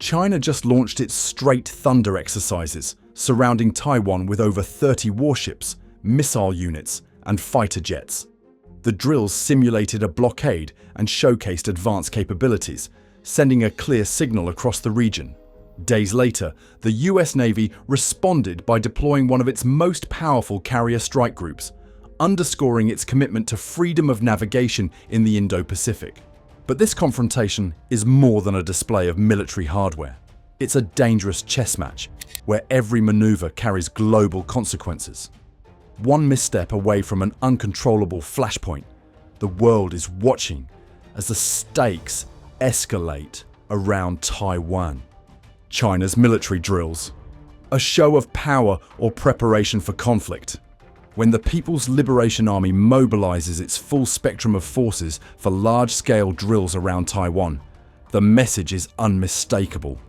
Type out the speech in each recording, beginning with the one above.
China just launched its Strait Thunder exercises, surrounding Taiwan with over 30 warships, missile units, and fighter jets. The drills simulated a blockade and showcased advanced capabilities, sending a clear signal across the region. Days later, the US Navy responded by deploying one of its most powerful carrier strike groups, underscoring its commitment to freedom of navigation in the Indo-Pacific. But this confrontation is more than a display of military hardware. It's a dangerous chess match, where every maneuver carries global consequences. One misstep away from an uncontrollable flashpoint, the world is watching as the stakes escalate around Taiwan. China's military drills, a show of power or preparation for conflict. When the People's Liberation Army mobilizes its full spectrum of forces for large-scale drills around Taiwan, the message is unmistakable.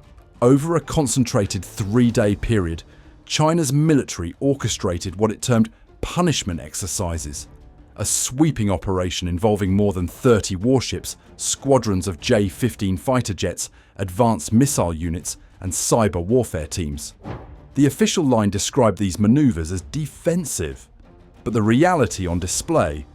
Over a concentrated 3-day period, China's military orchestrated what it termed punishment exercises, a sweeping operation involving more than 30 warships, squadrons of J-15 fighter jets, advanced missile units, and cyber warfare teams. The official line described these maneuvers as defensive, but the reality on display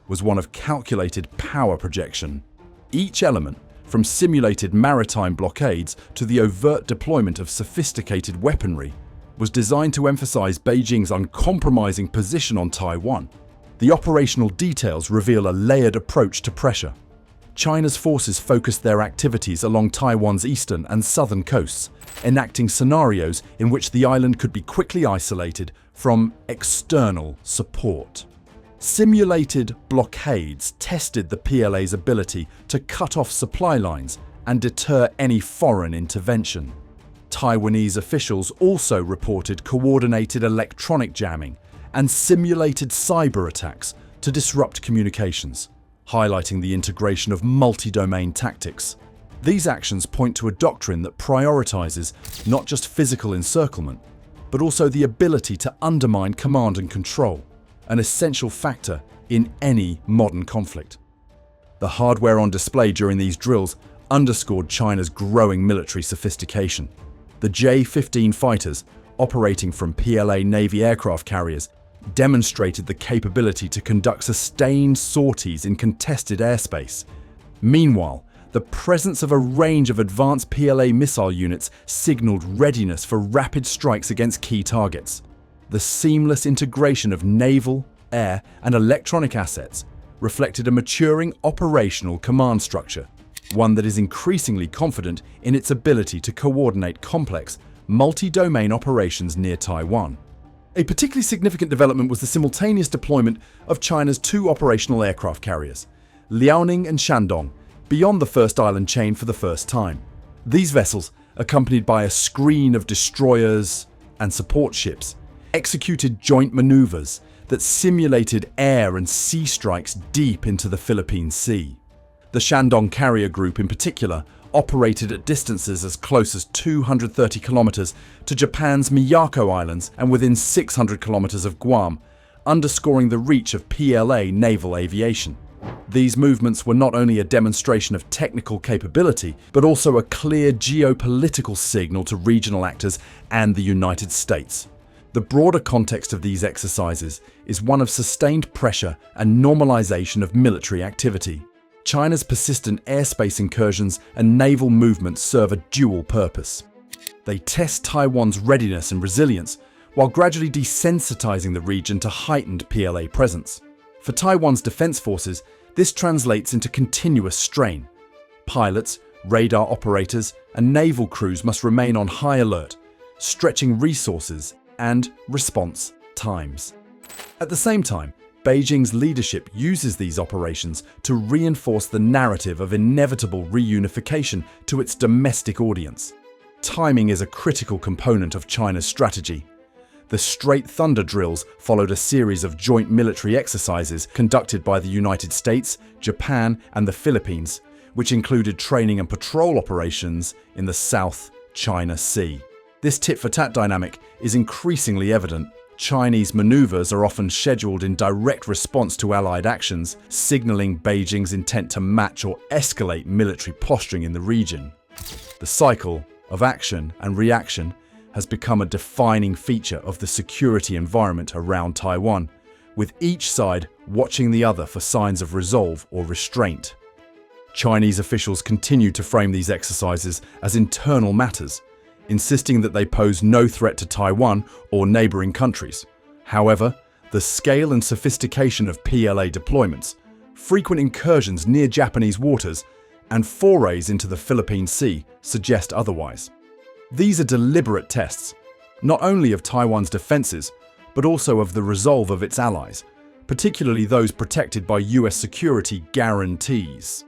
was one of calculated power projection. Each element, from simulated maritime blockades to the overt deployment of sophisticated weaponry, was designed to emphasize Beijing's uncompromising position on Taiwan. The operational details reveal a layered approach to pressure. China's forces focused their activities along Taiwan's eastern and southern coasts, enacting scenarios in which the island could be quickly isolated from external support. Simulated blockades tested the PLA's ability to cut off supply lines and deter any foreign intervention. Taiwanese officials also reported coordinated electronic jamming and simulated cyber attacks to disrupt communications, highlighting the integration of multi-domain tactics. These actions point to a doctrine that prioritizes not just physical encirclement, but also the ability to undermine command and control, an essential factor in any modern conflict. The hardware on display during these drills underscored China's growing military sophistication. The J-15 fighters, operating from PLA Navy aircraft carriers, demonstrated the capability to conduct sustained sorties in contested airspace. Meanwhile, the presence of a range of advanced PLA missile units signaled readiness for rapid strikes against key targets. The seamless integration of naval, air, and electronic assets reflected a maturing operational command structure, one that is increasingly confident in its ability to coordinate complex, multi-domain operations near Taiwan. A particularly significant development was the simultaneous deployment of China's 2 operational aircraft carriers, Liaoning and Shandong, beyond the first island chain for the first time. These vessels, accompanied by a screen of destroyers and support ships, executed joint maneuvers that simulated air and sea strikes deep into the Philippine Sea. The Shandong carrier group in particular operated at distances as close as 230 kilometers to Japan's Miyako Islands and within 600 kilometers of Guam, underscoring the reach of PLA naval aviation. These movements were not only a demonstration of technical capability, but also a clear geopolitical signal to regional actors and the United States. The broader context of these exercises is one of sustained pressure and normalization of military activity. China's persistent airspace incursions and naval movements serve a dual purpose. They test Taiwan's readiness and resilience, while gradually desensitizing the region to heightened PLA presence. For Taiwan's defense forces, this translates into continuous strain. Pilots, radar operators, and naval crews must remain on high alert, stretching resources and response times. At the same time, Beijing's leadership uses these operations to reinforce the narrative of inevitable reunification to its domestic audience. Timing is a critical component of China's strategy. The Strait Thunder drills followed a series of joint military exercises conducted by the United States, Japan, and the Philippines, which included training and patrol operations in the South China Sea. This tit-for-tat dynamic is increasingly evident. Chinese maneuvers are often scheduled in direct response to Allied actions, signaling Beijing's intent to match or escalate military posturing in the region. The cycle of action and reaction has become a defining feature of the security environment around Taiwan, with each side watching the other for signs of resolve or restraint. Chinese officials continue to frame these exercises as internal matters, insisting that they pose no threat to Taiwan or neighboring countries. However, the scale and sophistication of PLA deployments, frequent incursions near Japanese waters, and forays into the Philippine Sea suggest otherwise. These are deliberate tests, not only of Taiwan's defenses, but also of the resolve of its allies, particularly those protected by US security guarantees.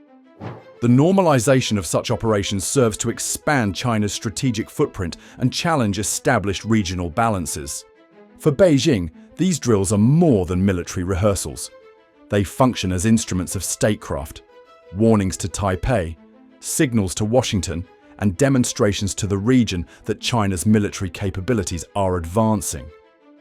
The normalization of such operations serves to expand China's strategic footprint and challenge established regional balances. For Beijing, these drills are more than military rehearsals. They function as instruments of statecraft, warnings to Taipei, signals to Washington, and demonstrations to the region that China's military capabilities are advancing.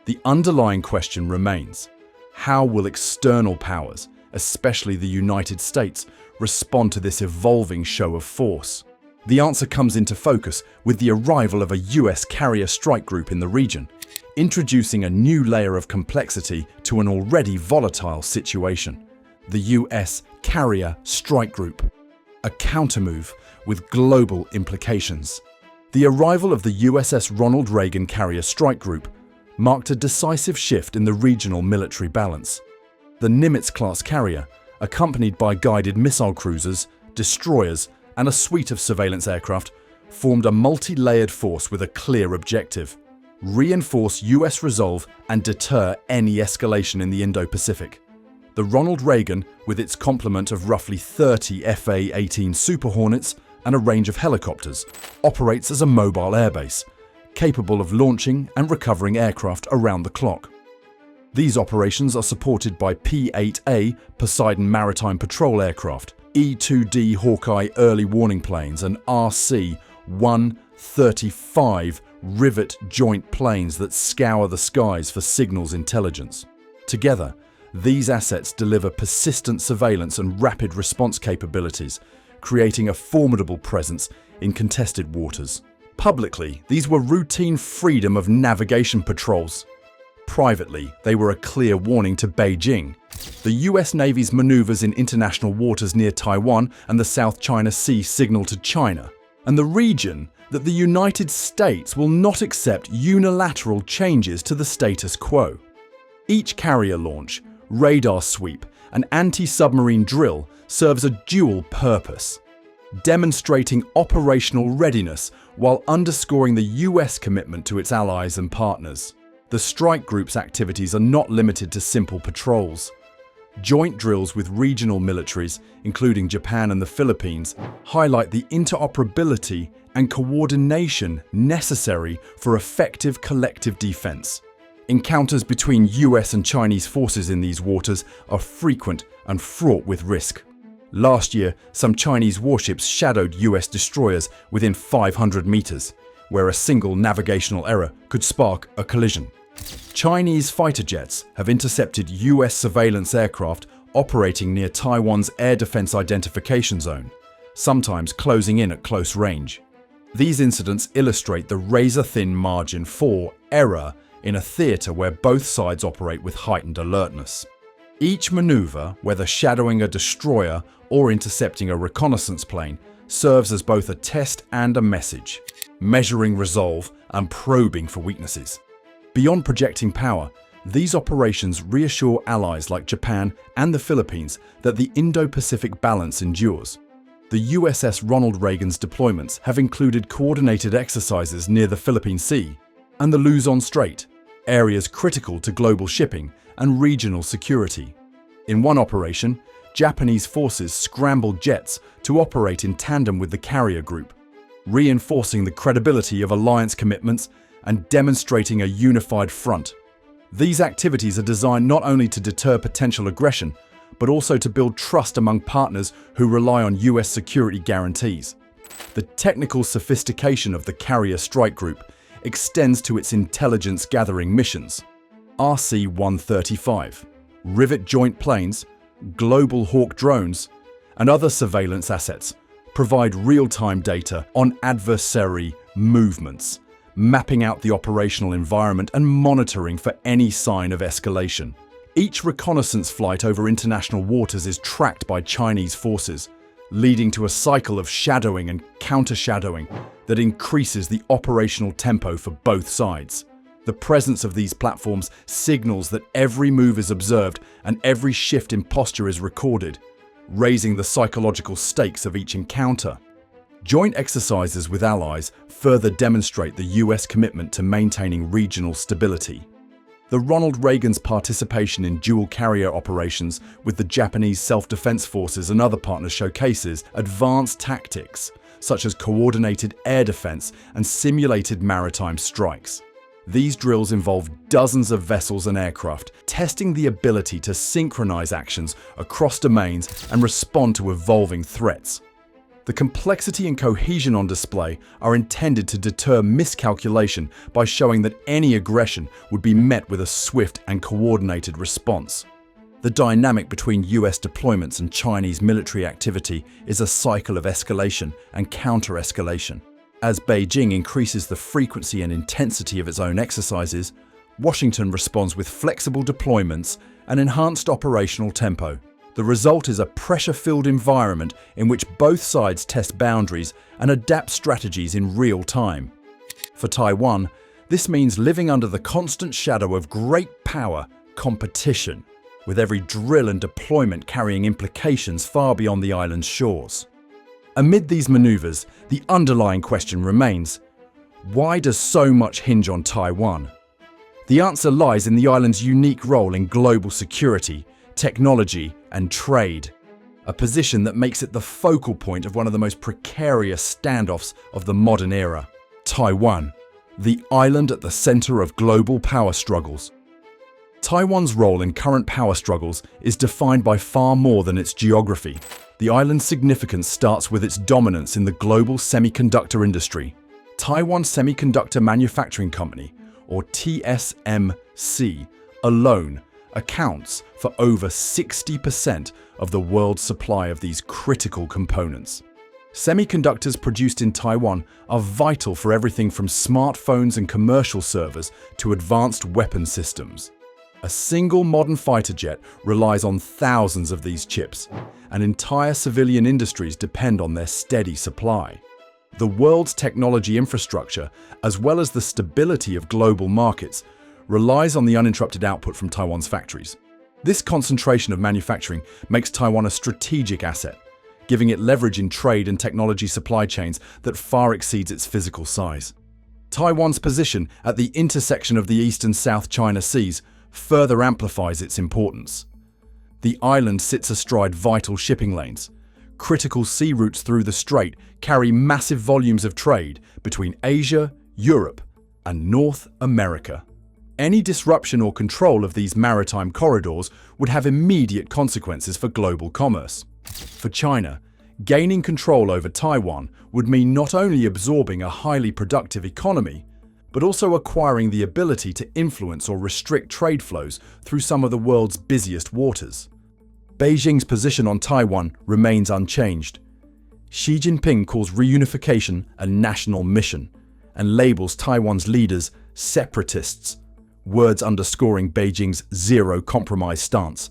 The underlying question remains: how will external powers, especially the United States, respond to this evolving show of force? The answer comes into focus with the arrival of a US carrier strike group in the region, introducing a new layer of complexity to an already volatile situation. The US Carrier Strike Group, a countermove with global implications. The arrival of the USS Ronald Reagan Carrier Strike Group marked a decisive shift in the regional military balance. The Nimitz-class carrier, accompanied by guided missile cruisers, destroyers, and a suite of surveillance aircraft, formed a multi-layered force with a clear objective: reinforce US resolve and deter any escalation in the Indo-Pacific. The Ronald Reagan, with its complement of roughly 30 FA-18 Super Hornets and a range of helicopters, operates as a mobile airbase, capable of launching and recovering aircraft around the clock. These operations are supported by P-8A Poseidon Maritime Patrol aircraft, E-2D Hawkeye early warning planes, and RC-135 Rivet joint planes that scour the skies for signals intelligence. Together, these assets deliver persistent surveillance and rapid response capabilities, creating a formidable presence in contested waters. Publicly, these were routine freedom of navigation patrols. Privately, they were a clear warning to Beijing. The US Navy's maneuvers in international waters near Taiwan and the South China Sea signal to China and the region that the United States will not accept unilateral changes to the status quo. Each carrier launch, radar sweep, and anti-submarine drill serves a dual purpose: demonstrating operational readiness while underscoring the US commitment to its allies and partners. The strike group's activities are not limited to simple patrols. Joint drills with regional militaries, including Japan and the Philippines, highlight the interoperability and coordination necessary for effective collective defense. Encounters between US and Chinese forces in these waters are frequent and fraught with risk. Last year, some Chinese warships shadowed US destroyers within 500 meters, where a single navigational error could spark a collision. Chinese fighter jets have intercepted US surveillance aircraft operating near Taiwan's air defense identification zone, sometimes closing in at close range. These incidents illustrate the razor-thin margin for error in a theater where both sides operate with heightened alertness. Each maneuver, whether shadowing a destroyer or intercepting a reconnaissance plane, serves as both a test and a message, measuring resolve and probing for weaknesses. Beyond projecting power, these operations reassure allies like Japan and the Philippines that the Indo-Pacific balance endures. The USS Ronald Reagan's deployments have included coordinated exercises near the Philippine Sea and the Luzon Strait, areas critical to global shipping and regional security. In one operation, Japanese forces scrambled jets to operate in tandem with the carrier group, reinforcing the credibility of alliance commitments and demonstrating a unified front. These activities are designed not only to deter potential aggression, but also to build trust among partners who rely on US security guarantees. The technical sophistication of the Carrier Strike Group extends to its intelligence-gathering missions. RC-135, Rivet joint planes, Global Hawk drones, and other surveillance assets provide real-time data on adversary movements, mapping out the operational environment and monitoring for any sign of escalation. Each reconnaissance flight over international waters is tracked by Chinese forces, leading to a cycle of shadowing and counter-shadowing that increases the operational tempo for both sides. The presence of these platforms signals that every move is observed and every shift in posture is recorded, raising the psychological stakes of each encounter. Joint exercises with allies further demonstrate the US commitment to maintaining regional stability. The Ronald Reagan's participation in dual-carrier operations with the Japanese self-defense forces and other partners showcases advanced tactics, such as coordinated air defense and simulated maritime strikes. These drills involve dozens of vessels and aircraft, testing the ability to synchronize actions across domains and respond to evolving threats. The complexity and cohesion on display are intended to deter miscalculation by showing that any aggression would be met with a swift and coordinated response. The dynamic between US deployments and Chinese military activity is a cycle of escalation and counter-escalation. As Beijing increases the frequency and intensity of its own exercises, Washington responds with flexible deployments and enhanced operational tempo. The result is a pressure-filled environment in which both sides test boundaries and adapt strategies in real time. For Taiwan, this means living under the constant shadow of great power competition, with every drill and deployment carrying implications far beyond the island's shores. Amid these maneuvers, the underlying question remains: why does so much hinge on Taiwan? The answer lies in the island's unique role in global security, technology, and trade, a position that makes it the focal point of one of the most precarious standoffs of the modern era. Taiwan, the island at the center of global power struggles. Taiwan's role in current power struggles is defined by far more than its geography. The island's significance starts with its dominance in the global semiconductor industry. Taiwan Semiconductor Manufacturing Company, or TSMC, alone accounts for over 60% of the world's supply of these critical components. Semiconductors produced in Taiwan are vital for everything from smartphones and commercial servers to advanced weapon systems. A single modern fighter jet relies on thousands of these chips, and entire civilian industries depend on their steady supply. The world's technology infrastructure, as well as the stability of global markets, relies on the uninterrupted output from Taiwan's factories. This concentration of manufacturing makes Taiwan a strategic asset, giving it leverage in trade and technology supply chains that far exceeds its physical size. Taiwan's position at the intersection of the East and South China Seas further amplifies its importance. The island sits astride vital shipping lanes. Critical sea routes through the strait carry massive volumes of trade between Asia, Europe, and North America. Any disruption or control of these maritime corridors would have immediate consequences for global commerce. For China, gaining control over Taiwan would mean not only absorbing a highly productive economy, but also acquiring the ability to influence or restrict trade flows through some of the world's busiest waters. Beijing's position on Taiwan remains unchanged. Xi Jinping calls reunification a national mission and labels Taiwan's leaders separatists, words underscoring Beijing's zero-compromise stance.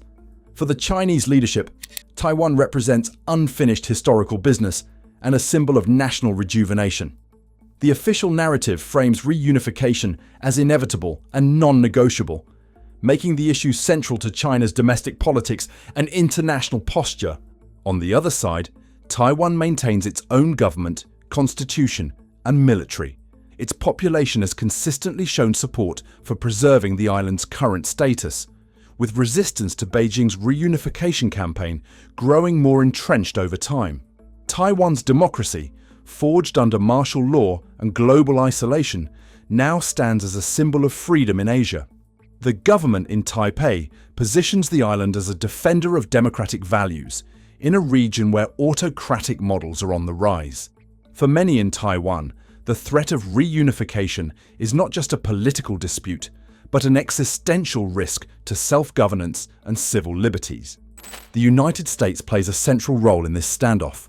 For the Chinese leadership, Taiwan represents unfinished historical business and a symbol of national rejuvenation. The official narrative frames reunification as inevitable and non-negotiable, making the issue central to China's domestic politics and international posture. On the other side, Taiwan maintains its own government, constitution, and military. Its population has consistently shown support for preserving the island's current status, with resistance to Beijing's reunification campaign growing more entrenched over time. Taiwan's democracy, forged under martial law and global isolation, now stands as a symbol of freedom in Asia. The government in Taipei positions the island as a defender of democratic values in a region where autocratic models are on the rise. For many in Taiwan, the threat of reunification is not just a political dispute, but an existential risk to self-governance and civil liberties. The United States plays a central role in this standoff.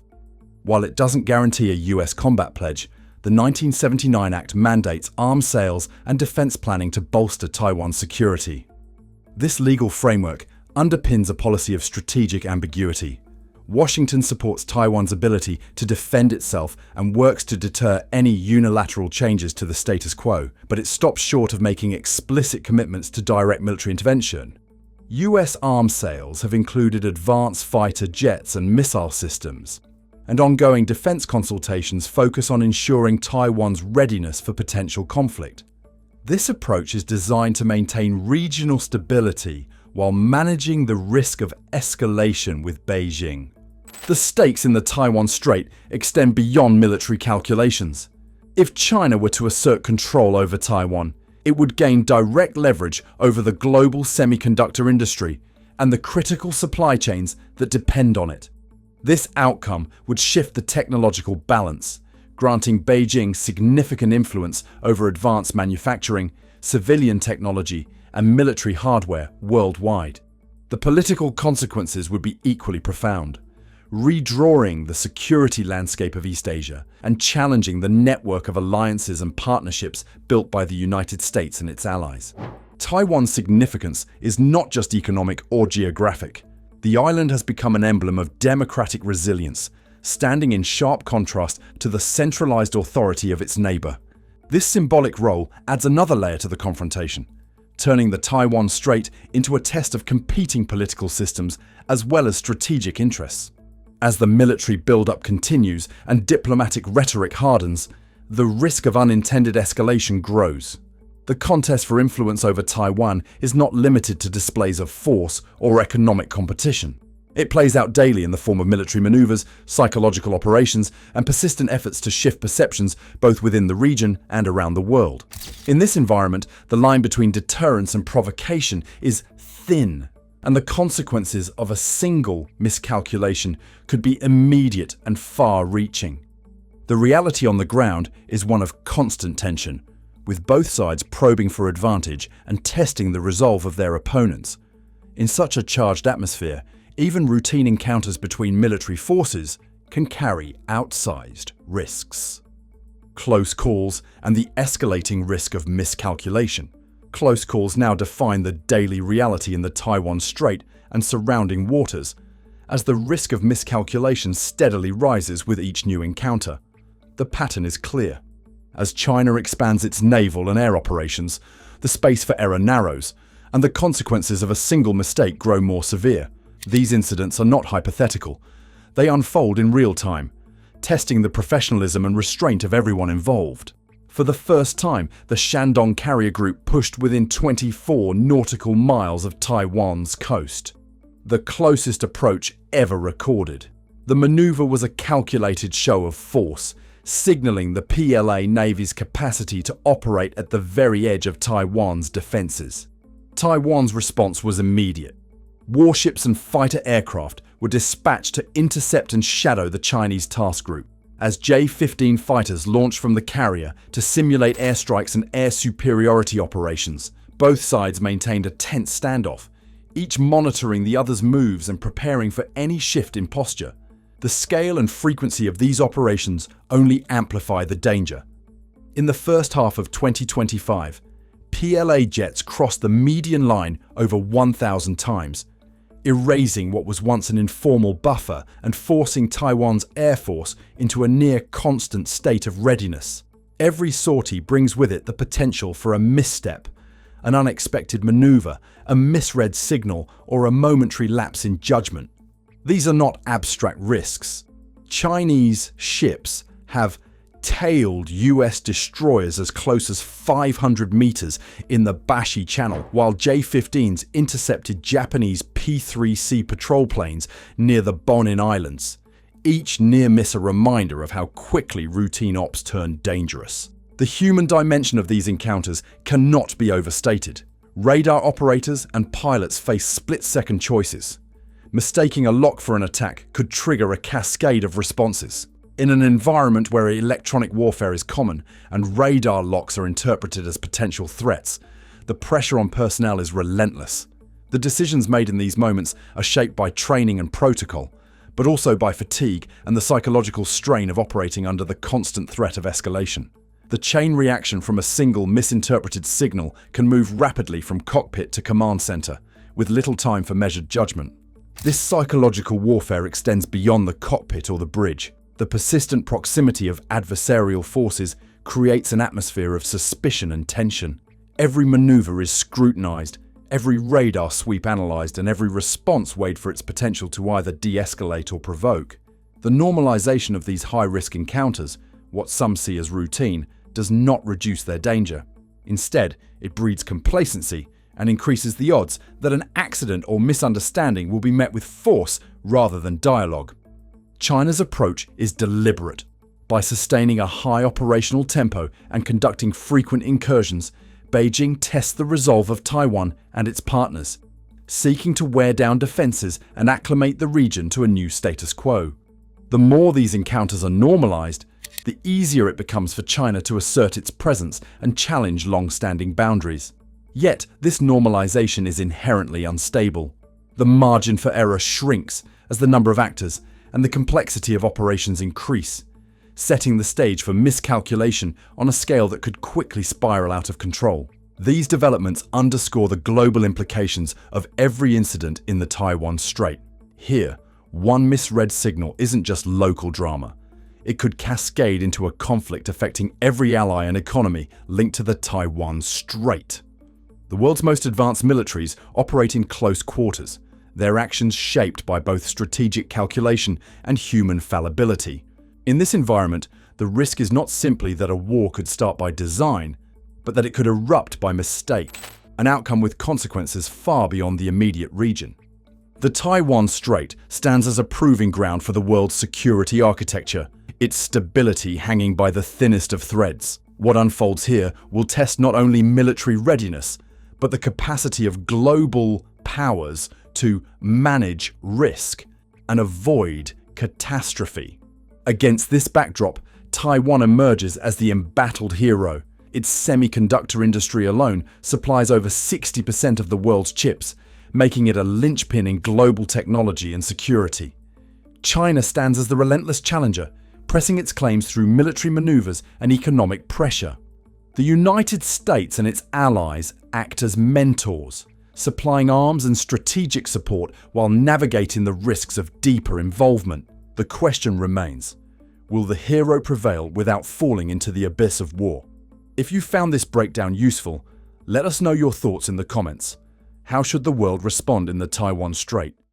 While it doesn't guarantee a US combat pledge, The 1979 Act mandates arms sales and defense planning to bolster Taiwan's security. This legal framework underpins a policy of strategic ambiguity. Washington supports Taiwan's ability to defend itself and works to deter any unilateral changes to the status quo, but it stops short of making explicit commitments to direct military intervention. US arms sales have included advanced fighter jets and missile systems, and ongoing defense consultations focus on ensuring Taiwan's readiness for potential conflict. This approach is designed to maintain regional stability while managing the risk of escalation with Beijing. The stakes in the Taiwan Strait extend beyond military calculations. If China were to assert control over Taiwan, it would gain direct leverage over the global semiconductor industry and the critical supply chains that depend on it. This outcome would shift the technological balance, granting Beijing significant influence over advanced manufacturing, civilian technology, and military hardware worldwide. The political consequences would be equally profound, redrawing the security landscape of East Asia and challenging the network of alliances and partnerships built by the United States and its allies. Taiwan's significance is not just economic or geographic. The island has become an emblem of democratic resilience, standing in sharp contrast to the centralized authority of its neighbor. This symbolic role adds another layer to the confrontation, turning the Taiwan Strait into a test of competing political systems as well as strategic interests. As the military build-up continues and diplomatic rhetoric hardens, the risk of unintended escalation grows. The contest for influence over Taiwan is not limited to displays of force or economic competition. It plays out daily in the form of military maneuvers, psychological operations, and persistent efforts to shift perceptions both within the region and around the world. In this environment, the line between deterrence and provocation is thin, and the consequences of a single miscalculation could be immediate and far-reaching. The reality on the ground is one of constant tension, with both sides probing for advantage and testing the resolve of their opponents. In such a charged atmosphere, even routine encounters between military forces can carry outsized risks. Close calls and the escalating risk of miscalculation. Close calls now define the daily reality in the Taiwan Strait and surrounding waters, as the risk of miscalculation steadily rises with each new encounter. The pattern is clear. As China expands its naval and air operations, the space for error narrows, and the consequences of a single mistake grow more severe. These incidents are not hypothetical. They unfold in real time, testing the professionalism and restraint of everyone involved. For the first time, the Shandong carrier group pushed within 24 nautical miles of Taiwan's coast, the closest approach ever recorded. The maneuver was a calculated show of force, signaling the PLA Navy's capacity to operate at the very edge of Taiwan's defenses. Taiwan's response was immediate. Warships and fighter aircraft were dispatched to intercept and shadow the Chinese task group. As J-15 fighters launched from the carrier to simulate airstrikes and air superiority operations, both sides maintained a tense standoff, each monitoring the other's moves and preparing for any shift in posture. The scale and frequency of these operations only amplify the danger. In the first half of 2025, PLA jets crossed the median line over 1,000 times, erasing what was once an informal buffer and forcing Taiwan's air force into a near-constant state of readiness. Every sortie brings with it the potential for a misstep, an unexpected maneuver, a misread signal, or a momentary lapse in judgment. These are not abstract risks. Chinese ships have tailed US destroyers as close as 500 meters in the Bashi Channel, while J-15s intercepted Japanese P-3C patrol planes near the Bonin Islands. Each near miss a reminder of how quickly routine ops turn dangerous. The human dimension of these encounters cannot be overstated. Radar operators and pilots face split-second choices. Mistaking a lock for an attack could trigger a cascade of responses. In an environment where electronic warfare is common and radar locks are interpreted as potential threats, the pressure on personnel is relentless. The decisions made in these moments are shaped by training and protocol, but also by fatigue and the psychological strain of operating under the constant threat of escalation. The chain reaction from a single misinterpreted signal can move rapidly from cockpit to command center, with little time for measured judgment. This psychological warfare extends beyond the cockpit or the bridge. The persistent proximity of adversarial forces creates an atmosphere of suspicion and tension. Every maneuver is scrutinized, every radar sweep analyzed, and every response weighed for its potential to either de-escalate or provoke. The normalization of these high-risk encounters, what some see as routine, does not reduce their danger. Instead, it breeds complacency and increases the odds that an accident or misunderstanding will be met with force rather than dialogue. China's approach is deliberate. By sustaining a high operational tempo and conducting frequent incursions, Beijing tests the resolve of Taiwan and its partners, seeking to wear down defenses and acclimate the region to a new status quo. The more these encounters are normalized, the easier it becomes for China to assert its presence and challenge long-standing boundaries. Yet, this normalization is inherently unstable. The margin for error shrinks as the number of actors and the complexity of operations increase, setting the stage for miscalculation on a scale that could quickly spiral out of control. These developments underscore the global implications of every incident in the Taiwan Strait. Here, one misread signal isn't just local drama. It could cascade into a conflict affecting every ally and economy linked to the Taiwan Strait. The world's most advanced militaries operate in close quarters, their actions shaped by both strategic calculation and human fallibility. In this environment, the risk is not simply that a war could start by design, but that it could erupt by mistake, an outcome with consequences far beyond the immediate region. The Taiwan Strait stands as a proving ground for the world's security architecture, its stability hanging by the thinnest of threads. What unfolds here will test not only military readiness, but the capacity of global powers to manage risk and avoid catastrophe. Against this backdrop, Taiwan emerges as the embattled hero. Its semiconductor industry alone supplies over 60% of the world's chips, making it a linchpin in global technology and security. China stands as the relentless challenger, pressing its claims through military maneuvers and economic pressure. The United States and its allies act as mentors, supplying arms and strategic support while navigating the risks of deeper involvement. The question remains, will the hero prevail without falling into the abyss of war? If you found this breakdown useful, let us know your thoughts in the comments. How should the world respond in the Taiwan Strait?